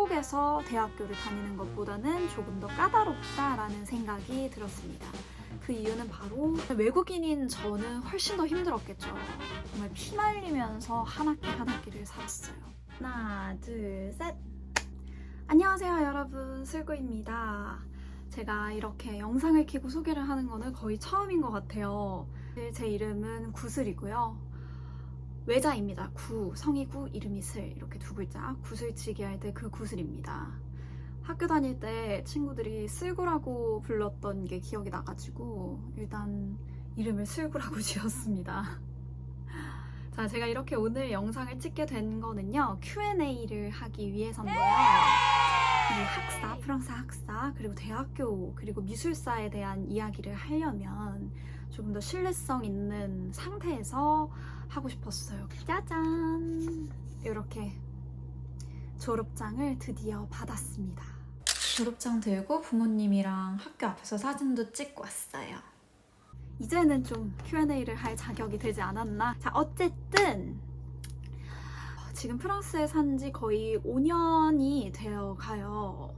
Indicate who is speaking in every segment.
Speaker 1: 한국에서 대학교를 다니는 것보다는 조금 더 까다롭다라는 생각이 들었습니다. 그 이유는 바로 외국인인 저는 훨씬 더 힘들었겠죠. 정말 피 말리면서 한 학기 한 학기를 살았어요. 하나, 둘, 셋! 안녕하세요 여러분, 슬구입니다. 제가 이렇게 영상을 켜고 소개를 하는 거는 거의 처음인 것 같아요. 제 이름은 구슬이고요. 외자입니다. 성이 구, 이름이 슬, 이렇게 두 글자. 구슬치기 할 때 그 구슬입니다. 학교 다닐 때 친구들이 슬구라고 불렀던 게 기억이 나가지고 일단 이름을 슬구라고 지었습니다. 자, 제가 이렇게 오늘 영상을 찍게 된 거는요, Q&A를 하기 위해서인데요. 이 학사, 프랑스 학사, 그리고 대학교, 그리고 미술사에 대한 이야기를 하려면 조금 더 신뢰성 있는 상태에서 하고 싶었어요. 짜잔! 이렇게 졸업장을 드디어 받았습니다. 졸업장 들고 부모님이랑 학교 앞에서 사진도 찍고 왔어요. 이제는 좀 Q&A를 할 자격이 되지 않았나? 자, 어쨌든 지금 프랑스에 산 지 거의 5년이 되어 가요.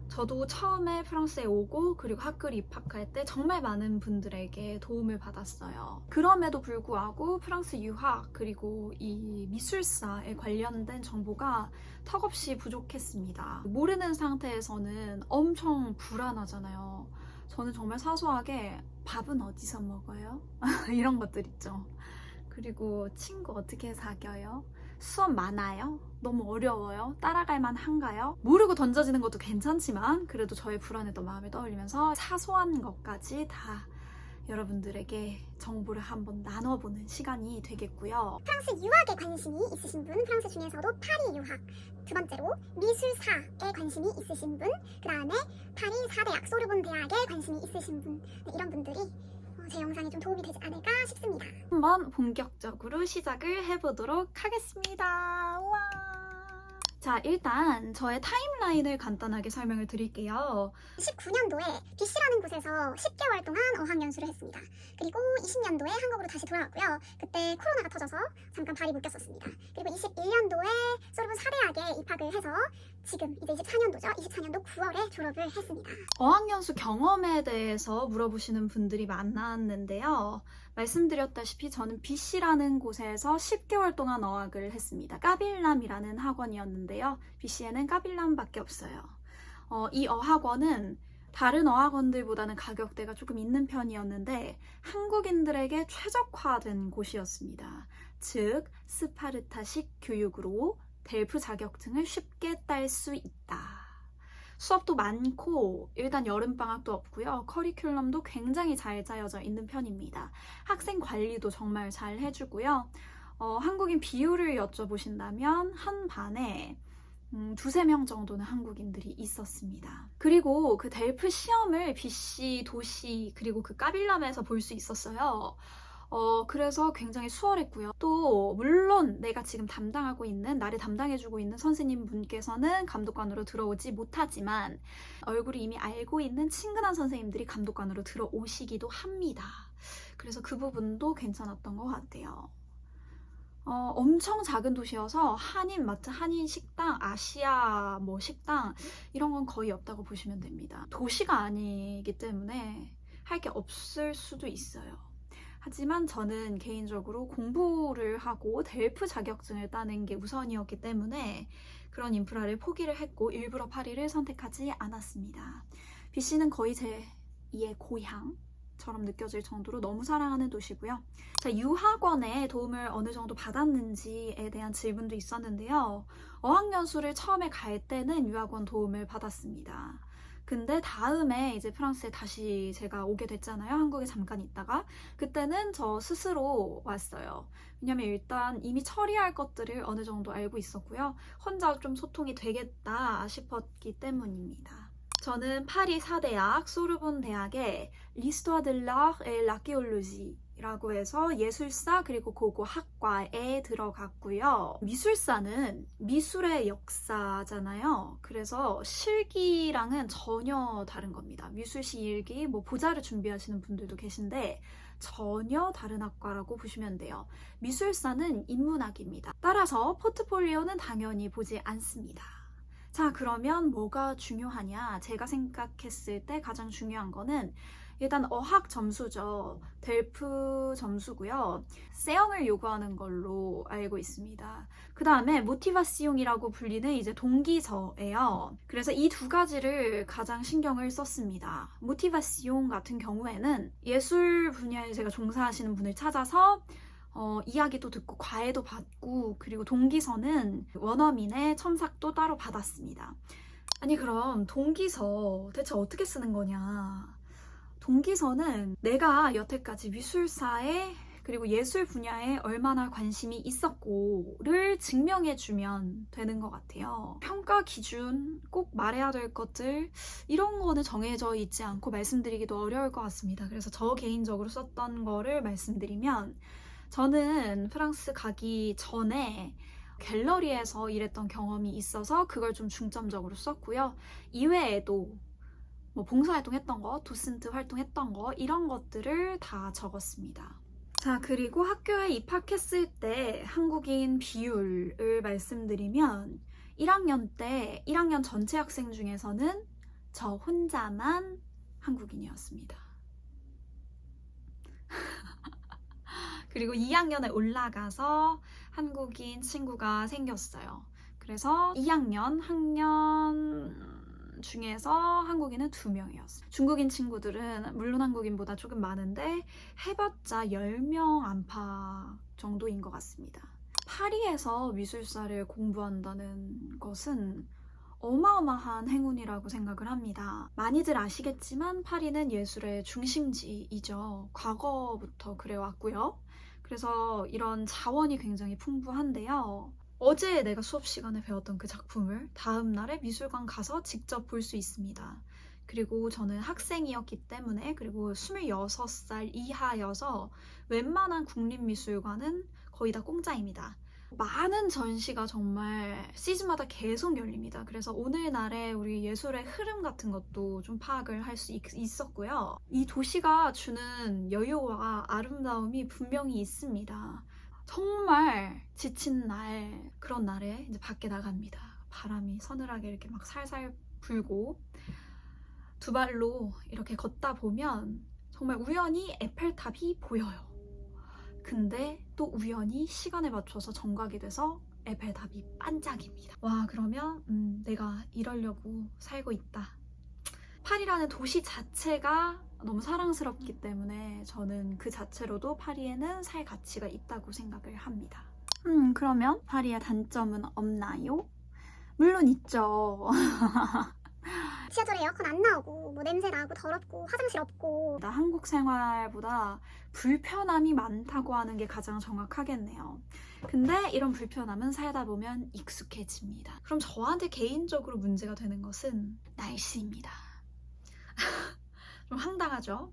Speaker 1: 저도 처음에 프랑스에 오고 그리고 학교를 입학할 때 정말 많은 분들에게 도움을 받았어요. 그럼에도 불구하고 프랑스 유학 그리고 이 미술사에 관련된 정보가 턱없이 부족했습니다. 모르는 상태에서는 엄청 불안하잖아요. 저는 정말 사소하게 밥은 어디서 먹어요? 이런 것들 있죠. 그리고 친구 어떻게 사귀어요? 수업 많아요? 너무 어려워요? 따라갈 만한가요? 모르고 던져지는 것도 괜찮지만 그래도 저의 불안했던 마음을 떠올리면서 사소한 것까지 다 여러분들에게 정보를 한번 나눠보는 시간이 되겠고요.
Speaker 2: 프랑스 유학에 관심이 있으신 분, 프랑스 중에서도 파리 유학, 두 번째로 미술사에 관심이 있으신 분, 그 다음에 파리 4대학, 소르본 대학에 관심이 있으신 분, 이런 분들이 제 영상에 좀 도움이 되지 않을까 싶습니다.
Speaker 1: 한번 본격적으로 시작을 해보도록 하겠습니다. 우와. 자, 일단 저의 타임라인을 간단하게 설명을 드릴게요.
Speaker 2: 19년도에 BC라는 곳에서 10개월 동안 어학연수를 했습니다. 그리고 20년도에 한국으로 다시 돌아왔고요. 그때 코로나가 터져서 잠깐 발이 묶였었습니다. 그리고 21년도에 소르본 4대학에 입학을 해서 지금 이제 24년도죠. 24년도 9월에 졸업을 했습니다.
Speaker 1: 어학연수 경험에 대해서 물어보시는 분들이 많았는데요. 말씀드렸다시피 저는 BC라는 곳에서 10개월 동안 어학을 했습니다. 까빌람이라는 학원이었는데요. BC에는 까빌람밖에 없어요. 이 어학원은 다른 어학원들보다는 가격대가 조금 있는 편이었는데 한국인들에게 최적화된 곳이었습니다. 즉, 스파르타식 교육으로 델프 자격증을 쉽게 딸 수 있다. 수업도 많고 일단 여름방학도 없고요. 커리큘럼도 굉장히 잘 짜여져 있는 편입니다. 학생 관리도 정말 잘 해주고요. 한국인 비율을 여쭤보신다면 한 반에 두세 명 정도는 한국인들이 있었습니다. 그리고 그 델프 시험을 BC 도시 그리고 그 까빌람에서 볼 수 있었어요. 그래서 굉장히 수월했고요. 또 물론 내가 지금 담당하고 있는, 나를 담당해주고 있는 선생님 분께서는 감독관으로 들어오지 못하지만 얼굴을 이미 알고 있는 친근한 선생님들이 감독관으로 들어오시기도 합니다. 그래서 그 부분도 괜찮았던 것 같아요. 엄청 작은 도시여서 한인 마트, 한인 식당, 아시아 식당 이런 건 거의 없다고 보시면 됩니다. 도시가 아니기 때문에 할 게 없을 수도 있어요. 하지만 저는 개인적으로 공부를 하고 델프 자격증을 따는 게 우선이었기 때문에 그런 인프라를 포기를 했고 일부러 파리를 선택하지 않았습니다. BC는 거의 제2의 고향처럼 느껴질 정도로 너무 사랑하는 도시고요. 자, 유학원에 도움을 어느 정도 받았는지에 대한 질문도 있었는데요. 어학연수를 처음에 갈 때는 유학원 도움을 받았습니다. 근데 다음에 이제 프랑스에 다시 제가 오게 됐잖아요. 한국에 잠깐 있다가. 그때는 저 스스로 왔어요. 왜냐면 일단 이미 처리할 것들을 어느 정도 알고 있었고요. 혼자 좀 소통이 되겠다 싶었기 때문입니다. 저는 파리 4대학 소르본 대학의 l'histoire de l'art et l'archéologie 라고 해서 예술사 그리고 고고학과에 들어갔고요. 미술사는 미술의 역사잖아요. 그래서 실기랑은 전혀 다른 겁니다. 미술시 일기, 보자를 준비하시는 분들도 계신데 전혀 다른 학과라고 보시면 돼요. 미술사는 인문학입니다. 따라서 포트폴리오는 당연히 보지 않습니다. 자, 그러면 뭐가 중요하냐? 제가 생각했을 때 가장 중요한 거는 일단 어학 점수죠. 델프 점수고요. 세형을 요구하는 걸로 알고 있습니다. 그 다음에 모티바시옹이라고 불리는 이제 동기서예요. 그래서 이 두 가지를 가장 신경을 썼습니다. 모티바시옹 같은 경우에는 예술 분야에 제가 종사하시는 분을 찾아서 이야기도 듣고 과외도 받고, 그리고 동기서는 원어민의 첨삭도 따로 받았습니다. 아니, 그럼 동기서 대체 어떻게 쓰는 거냐? 동기서는 내가 여태까지 미술사에 그리고 예술 분야에 얼마나 관심이 있었고를 증명해주면 되는 것 같아요. 평가 기준, 꼭 말해야 될 것들, 이런 거는 정해져 있지 않고 말씀드리기도 어려울 것 같습니다. 그래서 저 개인적으로 썼던 거를 말씀드리면, 저는 프랑스 가기 전에 갤러리에서 일했던 경험이 있어서 그걸 좀 중점적으로 썼고요. 이외에도 뭐 봉사활동 했던 거, 도슨트 활동했던 거, 이런 것들을 다 적었습니다. 자, 그리고 학교에 입학했을 때 한국인 비율을 말씀드리면 1학년 때 1학년 전체 학생 중에서는 저 혼자만 한국인이었습니다. 그리고 2학년에 올라가서 한국인 친구가 생겼어요. 그래서 2학년 학년 중에서 한국인은 2명이었어요. 중국인 친구들은 물론 한국인보다 조금 많은데 해봤자 10명 안팎 정도인 것 같습니다. 파리에서 미술사를 공부한다는 것은 어마어마한 행운이라고 생각을 합니다. 많이들 아시겠지만 파리는 예술의 중심지이죠. 과거부터 그래왔고요. 그래서 이런 자원이 굉장히 풍부한데요. 어제 내가 수업 시간에 배웠던 그 작품을 다음 날에 미술관 가서 직접 볼 수 있습니다. 그리고 저는 학생이었기 때문에, 그리고 26살 이하여서 웬만한 국립미술관은 거의 다 공짜입니다. 많은 전시가 정말 시즌마다 계속 열립니다. 그래서 오늘날의 우리 예술의 흐름 같은 것도 좀 파악을 할 수 있었고요. 이 도시가 주는 여유와 아름다움이 분명히 있습니다. 정말 지친 날, 그런 날에 이제 밖에 나갑니다. 바람이 서늘하게 이렇게 막 살살 불고 두 발로 이렇게 걷다 보면 정말 우연히 에펠탑이 보여요. 근데 또 우연히 시간에 맞춰서 정각이 돼서 에펠탑이 반짝입니다. 와, 그러면 내가 이러려고 살고 있다. 파리라는 도시 자체가 너무 사랑스럽기 때문에 저는 그 자체로도 파리에는 살 가치가 있다고 생각을 합니다. 그러면 파리의 단점은 없나요? 물론 있죠.
Speaker 2: 지하철에 에어컨 안 나오고 뭐 냄새 나고 더럽고 화장실 없고.
Speaker 1: 한국 생활보다 불편함이 많다고 하는 게 가장 정확하겠네요. 근데 이런 불편함은 살다 보면 익숙해집니다. 그럼 저한테 개인적으로 문제가 되는 것은 날씨입니다. 좀 황당하죠?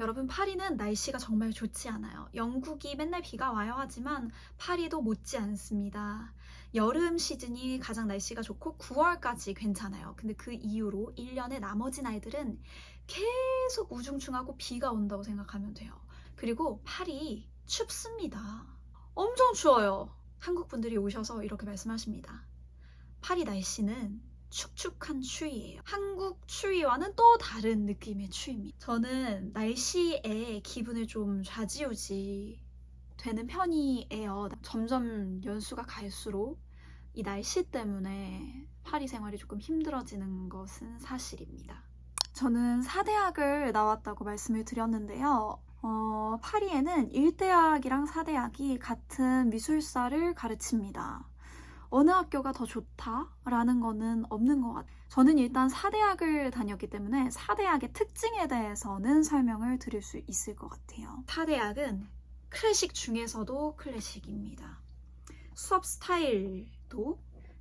Speaker 1: 여러분, 파리는 날씨가 정말 좋지 않아요. 영국이 맨날 비가 와요 하지만 파리도 못지 않습니다. 여름 시즌이 가장 날씨가 좋고 9월까지 괜찮아요. 근데 그 이후로 1년의 나머지 날들은 계속 우중충하고 비가 온다고 생각하면 돼요. 그리고 파리 춥습니다. 엄청 추워요. 한국 분들이 오셔서 이렇게 말씀하십니다. 파리 날씨는 축축한 추위예요. 한국 추위와는 또 다른 느낌의 추위입니다. 저는 날씨에 기분을 좀 좌지우지 되는 편이에요. 점점 연수가 갈수록 이 날씨 때문에 파리 생활이 조금 힘들어지는 것은 사실입니다. 저는 사대학을 나왔다고 말씀을 드렸는데요. 파리에는 1대학이랑 4대학이 같은 미술사를 가르칩니다. 어느 학교가 더 좋다라는 거는 없는 것 같아요. 저는 일단 4대학을 다녔기 때문에 4대학의 특징에 대해서는 설명을 드릴 수 있을 것 같아요. 4대학은 클래식 중에서도 클래식입니다. 수업 스타일도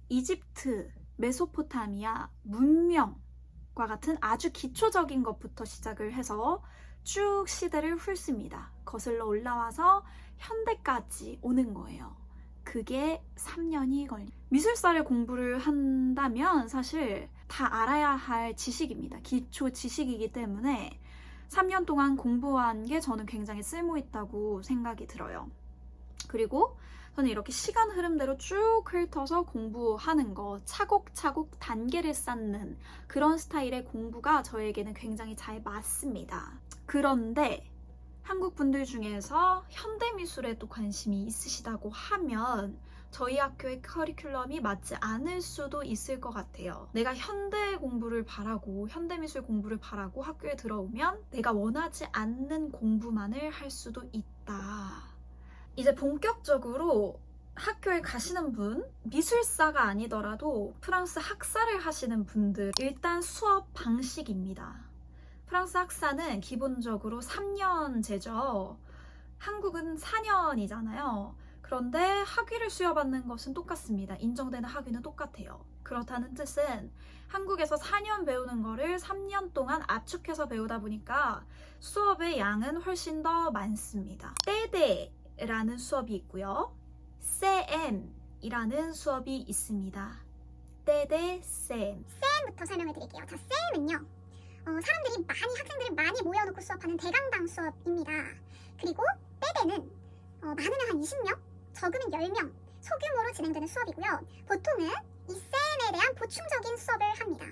Speaker 1: 이집트, 메소포타미아, 문명과 같은 아주 기초적인 것부터 시작을 해서 쭉 시대를 훑습니다. 거슬러 올라와서 현대까지 오는 거예요. 그게 3년이 걸립니다. 미술사를 공부를 한다면 사실 다 알아야 할 지식입니다. 기초 지식이기 때문에 3년 동안 공부한 게 저는 굉장히 쓸모있다고 생각이 들어요. 그리고 저는 이렇게 시간 흐름대로 쭉 훑어서 공부하는 거, 차곡차곡 단계를 쌓는 그런 스타일의 공부가 저에게는 굉장히 잘 맞습니다. 그런데 한국 분들 중에서 현대미술에도 관심이 있으시다고 하면 저희 학교의 커리큘럼이 맞지 않을 수도 있을 것 같아요. 내가 현대 공부를 바라고 현대미술 공부를 바라고 학교에 들어오면 내가 원하지 않는 공부만을 할 수도 있다. 이제 본격적으로 학교에 가시는 분, 미술사가 아니더라도 프랑스 학사를 하시는 분들, 일단 수업 방식입니다. 프랑스 학사는 기본적으로 3년제죠. 한국은 4년이잖아요. 그런데 학위를 수여받는 것은 똑같습니다. 인정되는 학위는 똑같아요. 그렇다는 뜻은 한국에서 4년 배우는 거를 3년 동안 압축해서 배우다 보니까 수업의 양은 훨씬 더 많습니다. 떼데라는 수업이 있고요. CM이라는 수업이 있습니다. 떼데, CM.
Speaker 2: 부터 설명해 드릴게요. 자, 쌤은요. 학생들이 많이 모여놓고 수업하는 대강당 수업입니다. 그리고 떼데는 많으면 한 20명, 적으면 10명 소규모로 진행되는 수업이고요. 보통은 이 쌤에 대한 보충적인 수업을 합니다.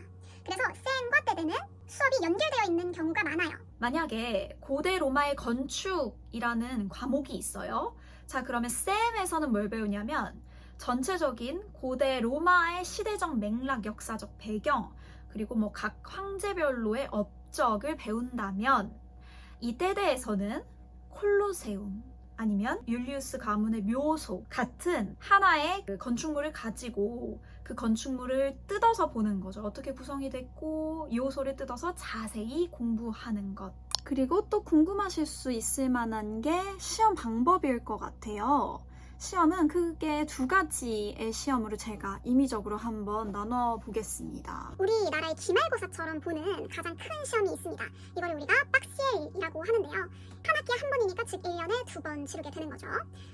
Speaker 2: 그래서 쌤과 떼데는 수업이 연결되어 있는 경우가 많아요.
Speaker 1: 만약에 고대 로마의 건축이라는 과목이 있어요. 자, 그러면 쌤에서는 뭘 배우냐면 전체적인 고대 로마의 시대적 맥락, 역사적 배경, 그리고 뭐 각 황제별로의 업적을 배운다면 이 떼데에서는 콜로세움 아니면 율리우스 가문의 묘소 같은 하나의 그 건축물을 가지고 그 건축물을 뜯어서 보는 거죠. 어떻게 구성이 됐고 요소를 뜯어서 자세히 공부하는 것. 그리고 또 궁금하실 수 있을 만한 게 시험 방법일 것 같아요. 시험은 크게 2가지의 시험으로 제가 임의적으로 한번 나눠보겠습니다.
Speaker 2: 우리나라의 기말고사처럼 보는 가장 큰 시험이 있습니다. 이걸 우리가 빡시엘이라고 하는데요. 한 학기에 한 번이니까 즉 1년에 2번 치르게 되는 거죠.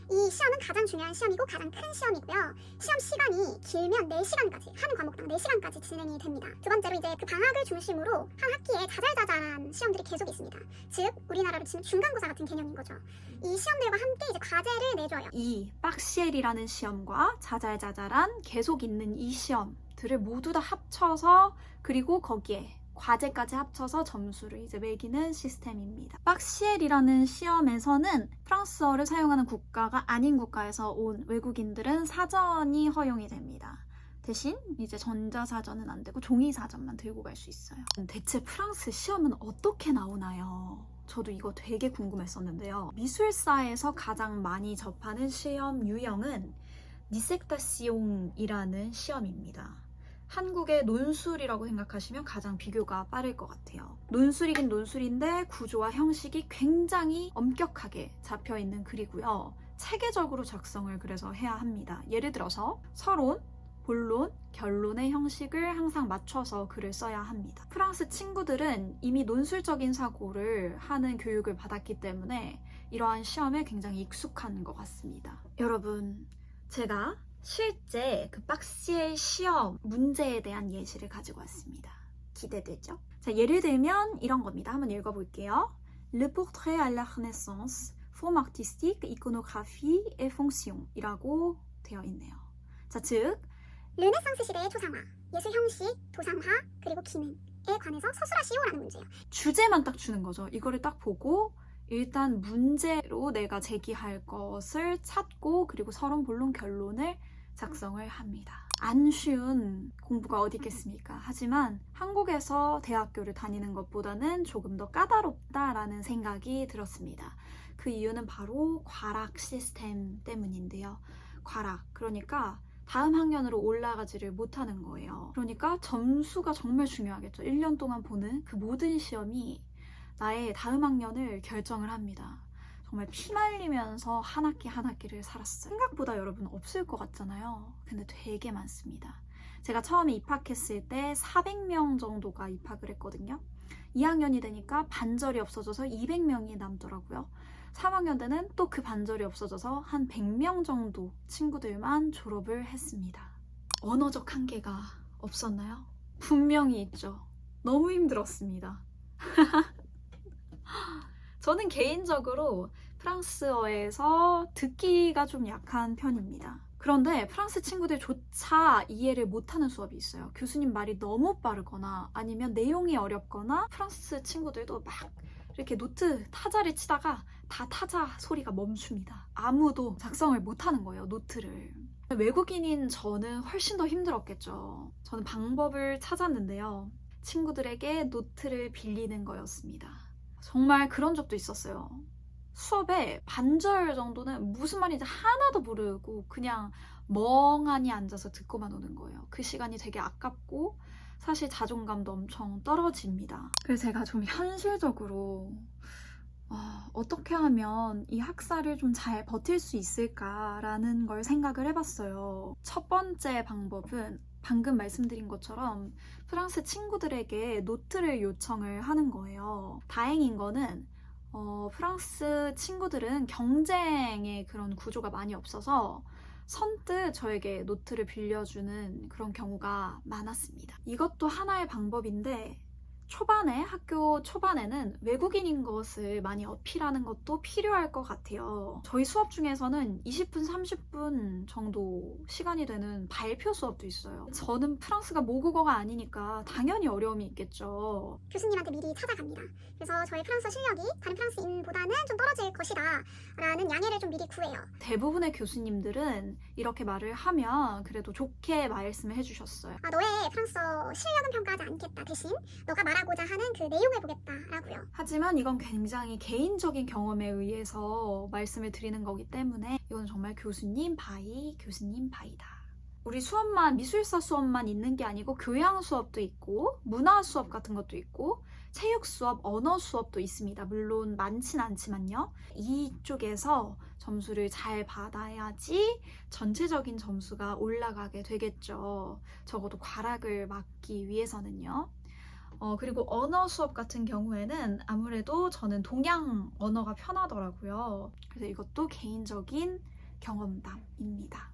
Speaker 2: 이 시험은 가장 중요한 시험이고 가장 큰 시험이고요. 시험 시간이 길면 4시간까지, 하는 과목당 4시간까지 진행이 됩니다. 두 번째로 이제 그 방학을 중심으로 한 학기에 자잘자잘한 시험들이 계속 있습니다. 즉 우리나라로 치면 중간고사 같은 개념인 거죠. 이 시험들과 함께 이제 과제를 내줘요.
Speaker 1: 이 빡시엘이라는 시험과 자잘자잘한 계속 있는 이 시험들을 모두 다 합쳐서 그리고 거기에 과제까지 합쳐서 점수를 이제 매기는 시스템입니다. 빡시엘이라는 시험에서는 프랑스어를 사용하는 국가가 아닌 국가에서 온 외국인들은 사전이 허용이 됩니다. 대신 이제 전자사전은 안 되고 종이사전만 들고 갈 수 있어요. 대체 프랑스 시험은 어떻게 나오나요? 저도 이거 되게 궁금했었는데요. 미술사에서 가장 많이 접하는 시험 유형은 디섹타시옹이라는 시험입니다. 한국의 논술이라고 생각하시면 가장 비교가 빠를 것 같아요. 논술이긴 논술인데 구조와 형식이 굉장히 엄격하게 잡혀있는 글이고요. 체계적으로 작성을 그래서 해야 합니다. 예를 들어서 서론, 본론, 결론의 형식을 항상 맞춰서 글을 써야 합니다. 프랑스 친구들은 이미 논술적인 사고를 하는 교육을 받았기 때문에 이러한 시험에 굉장히 익숙한 것 같습니다. 여러분, 제가 실제 그 빡시엘 시험 문제에 대한 예시를 가지고 왔습니다. 기대되죠? 자, 예를 들면 이런 겁니다. 한번 읽어볼게요. Le portrait à la Renaissance, forme artistique, iconographie et fonction 이라고 되어 있네요. 자, 즉
Speaker 2: 르네상스 시대의 초상화, 예술 형식, 도상화, 그리고 기능에 관해서 서술하시오라는 문제예요.
Speaker 1: 주제만 딱 주는 거죠. 이거를 딱 보고 일단 문제로 내가 제기할 것을 찾고 그리고 서론, 본론, 결론을 작성을 합니다. 안 쉬운 공부가 어디 있겠습니까? 하지만 한국에서 대학교를 다니는 것보다는 조금 더 까다롭다라는 생각이 들었습니다. 그 이유는 바로 과락 시스템 때문인데요. 과락, 그러니까 다음 학년으로 올라가지를 못하는 거예요. 그러니까 점수가 정말 중요하겠죠. 1년 동안 보는 그 모든 시험이 나의 다음 학년을 결정을 합니다. 정말 피말리면서 한 학기 한 학기를 살았어요. 생각보다 여러분 없을 것 같잖아요. 근데 되게 많습니다. 제가 처음에 입학했을 때 400명 정도가 입학을 했거든요. 2학년이 되니까 반절이 없어져서 200명이 남더라고요. 3학년 때는 또 그 반절이 없어져서 한 100명 정도 친구들만 졸업을 했습니다. 언어적 한계가 없었나요? 분명히 있죠. 너무 힘들었습니다. 저는 개인적으로 프랑스어에서 듣기가 좀 약한 편입니다. 그런데 프랑스 친구들조차 이해를 못하는 수업이 있어요. 교수님 말이 너무 빠르거나 아니면 내용이 어렵거나 프랑스 친구들도 막 이렇게 노트 타자를 치다가 다 타자 소리가 멈춥니다. 아무도 작성을 못하는 거예요, 노트를. 외국인인 저는 훨씬 더 힘들었겠죠. 저는 방법을 찾았는데요. 친구들에게 노트를 빌리는 거였습니다. 정말 그런 적도 있었어요. 수업의 반절 정도는 무슨 말인지 하나도 모르고 그냥 멍하니 앉아서 듣고만 오는 거예요. 그 시간이 되게 아깝고 사실 자존감도 엄청 떨어집니다. 그래서 제가 좀 현실적으로 어떻게 하면 이 학사를 좀 잘 버틸 수 있을까라는 걸 생각을 해봤어요. 첫 번째 방법은 방금 말씀드린 것처럼 프랑스 친구들에게 노트를 요청을 하는 거예요. 다행인 거는 프랑스 친구들은 경쟁의 그런 구조가 많이 없어서 선뜻 저에게 노트를 빌려주는 그런 경우가 많았습니다. 이것도 하나의 방법인데 학교 초반에는 외국인인 것을 많이 어필하는 것도 필요할 것 같아요. 저희 수업 중에서는 20분, 30분 정도 시간이 되는 발표 수업도 있어요. 저는 프랑스가 모국어가 아니니까 당연히 어려움이 있겠죠.
Speaker 2: 교수님한테 미리 찾아갑니다. 그래서 저의 프랑스어 실력이 다른 프랑스인보다는 좀 떨어질 것이다 라는 양해를 좀 미리 구해요.
Speaker 1: 대부분의 교수님들은 이렇게 말을 하면 그래도 좋게 말씀을 해주셨어요.
Speaker 2: 너의 프랑스어 실력은 평가하지 않겠다. 대신 너가 말하고자 하는 그 내용을 보겠다라고요.
Speaker 1: 하지만 이건 굉장히 개인적인 경험에 의해서 말씀을 드리는 거기 때문에 이건 정말 교수님 바이다. 우리 수업만 미술사 수업만 있는 게 아니고 교양 수업도 있고 문화 수업 같은 것도 있고 체육 수업, 언어 수업도 있습니다. 물론 많진 않지만요. 이쪽에서 점수를 잘 받아야지 전체적인 점수가 올라가게 되겠죠. 적어도 과락을 막기 위해서는요. 그리고 언어 수업 같은 경우에는 아무래도 저는 동양 언어가 편하더라고요. 그래서 이것도 개인적인 경험담입니다.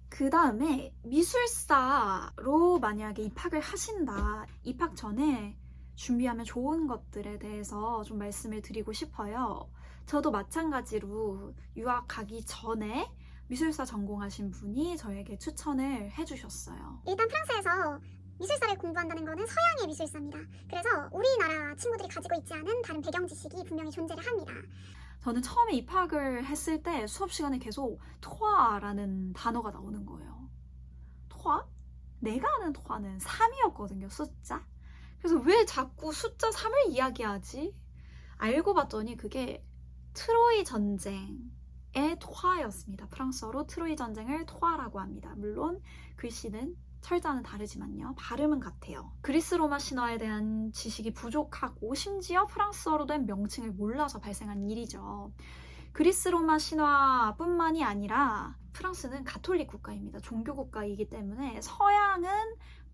Speaker 1: 그 다음에 미술사로 만약에 입학을 하신다. 입학 전에 준비하면 좋은 것들에 대해서 좀 말씀을 드리고 싶어요. 저도 마찬가지로 유학 가기 전에 미술사 전공하신 분이 저에게 추천을 해주셨어요.
Speaker 2: 일단 프랑스에서 미술사를 공부한다는 것은 서양의 미술사입니다. 그래서 우리나라 친구들이 가지고 있지 않은 다른 배경 지식이 분명히 존재를 합니다.
Speaker 1: 저는 처음에 입학을 했을 때 수업 시간에 계속 토아라는 단어가 나오는 거예요. 토아? 내가 아는 토아는 3이었거든요, 숫자. 그래서 왜 자꾸 숫자 3을 이야기하지? 알고 봤더니 그게 트로이 전쟁의 토아였습니다. 프랑스어로 트로이 전쟁을 토아라고 합니다. 물론 글씨는 철자는 다르지만요. 발음은 같아요. 그리스 로마 신화에 대한 지식이 부족하고 심지어 프랑스어로 된 명칭을 몰라서 발생한 일이죠. 그리스 로마 신화뿐만이 아니라 프랑스는 가톨릭 국가입니다. 종교 국가이기 때문에 서양은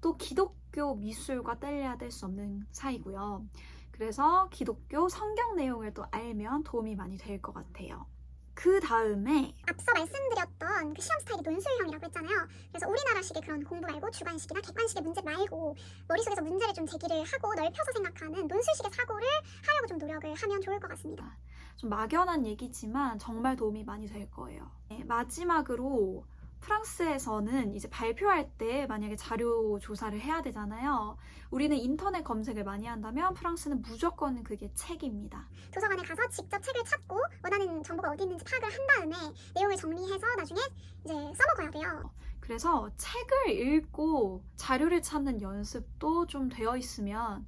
Speaker 1: 또 기독교 미술과 뗄래야 뗄 수 없는 사이고요. 그래서 기독교 성경 내용을 또 알면 도움이 많이 될 것 같아요. 그 다음에
Speaker 2: 앞서 말씀드렸던 그 시험 스타일이 논술형이라고 했잖아요. 그래서 우리나라식의 그런 공부 말고 주관식이나 객관식의 문제 말고 머릿속에서 문제를 좀 제기를 하고 넓혀서 생각하는 논술식의 사고를 하려고 좀 노력을 하면 좋을 것 같습니다.
Speaker 1: 좀 막연한 얘기지만 정말 도움이 많이 될 거예요. 네, 마지막으로 프랑스에서는 이제 발표할 때 만약에 자료 조사를 해야 되잖아요. 우리는 인터넷 검색을 많이 한다면 프랑스는 무조건 그게 책입니다.
Speaker 2: 도서관에 가서 직접 책을 찾고 원하는 정보가 어디 있는지 파악을 한 다음에 내용을 정리해서 나중에 이제 써먹어야 돼요.
Speaker 1: 그래서 책을 읽고 자료를 찾는 연습도 좀 되어 있으면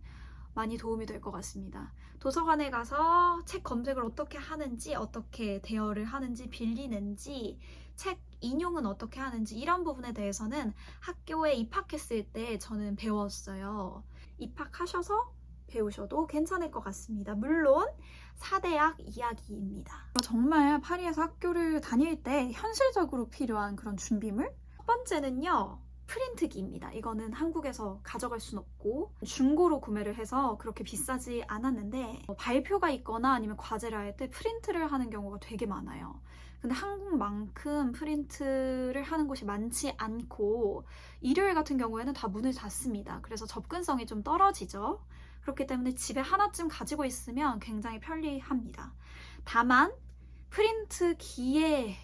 Speaker 1: 많이 도움이 될 것 같습니다. 도서관에 가서 책 검색을 어떻게 하는지, 어떻게 대여를 하는지, 빌리는지, 책 인용은 어떻게 하는지 이런 부분에 대해서는 학교에 입학했을 때 저는 배웠어요. 입학하셔서 배우셔도 괜찮을 것 같습니다. 물론 사대학 이야기입니다. 정말 파리에서 학교를 다닐 때 현실적으로 필요한 그런 준비물? 첫 번째는요. 프린트기입니다. 이거는 한국에서 가져갈 순 없고 중고로 구매를 해서 그렇게 비싸지 않았는데 발표가 있거나 아니면 과제를 할 때 프린트를 하는 경우가 되게 많아요. 근데 한국만큼 프린트를 하는 곳이 많지 않고 일요일 같은 경우에는 다 문을 닫습니다. 그래서 접근성이 좀 떨어지죠. 그렇기 때문에 집에 하나쯤 가지고 있으면 굉장히 편리합니다. 다만 프린트기의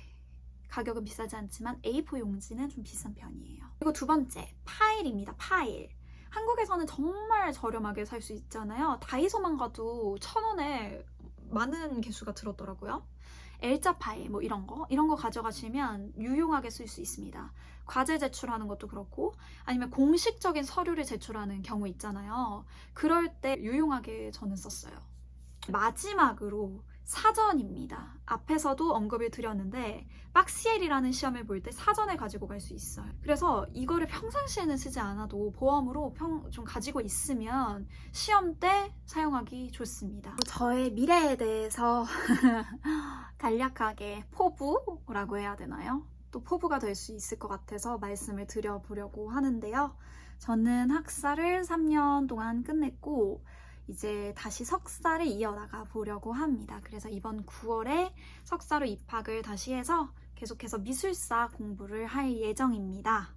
Speaker 1: 가격은 비싸지 않지만 A4 용지는 좀 비싼 편이에요. 그리고 두 번째, 파일입니다. 파일. 한국에서는 정말 저렴하게 살 수 있잖아요. 다이소만 가도 1,000원에 많은 개수가 들었더라고요. L자 파일 뭐 이런 거 가져가시면 유용하게 쓸 수 있습니다. 과제 제출하는 것도 그렇고 아니면 공식적인 서류를 제출하는 경우 있잖아요. 그럴 때 유용하게 저는 썼어요. 마지막으로 사전입니다. 앞에서도 언급을 드렸는데 박시엘이라는 시험을 볼 때 사전을 가지고 갈 수 있어요. 그래서 이거를 평상시에는 쓰지 않아도 보험으로 좀 가지고 있으면 시험 때 사용하기 좋습니다. 저의 미래에 대해서 간략하게 포부라고 해야 되나요? 또 포부가 될 수 있을 것 같아서 말씀을 드려보려고 하는데요. 저는 학사를 3년 동안 끝냈고 이제 다시 석사를 이어나가 보려고 합니다. 그래서 이번 9월에 석사로 입학을 다시 해서 계속해서 미술사 공부를 할 예정입니다.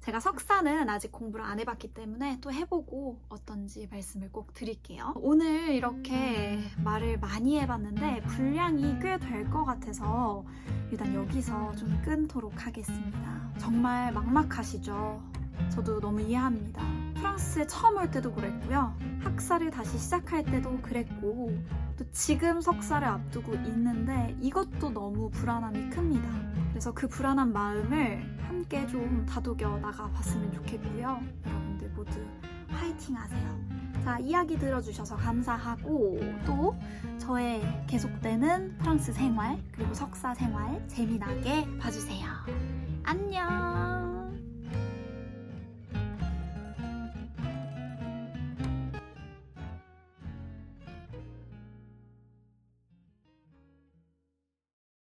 Speaker 1: 제가 석사는 아직 공부를 안 해봤기 때문에 또 해보고 어떤지 말씀을 꼭 드릴게요. 오늘 이렇게 말을 많이 해봤는데 분량이 꽤 될 것 같아서 일단 여기서 좀 끊도록 하겠습니다. 정말 막막하시죠? 저도 너무 이해합니다. 프랑스에 처음 올 때도 그랬고요. 학사를 다시 시작할 때도 그랬고 또 지금 석사를 앞두고 있는데 이것도 너무 불안함이 큽니다. 그래서 그 불안한 마음을 함께 좀 다독여 나가봤으면 좋겠고요. 여러분들 모두 화이팅 하세요. 자, 이야기 들어주셔서 감사하고 또 저의 계속되는 프랑스 생활 그리고 석사 생활 재미나게 봐주세요. 안녕!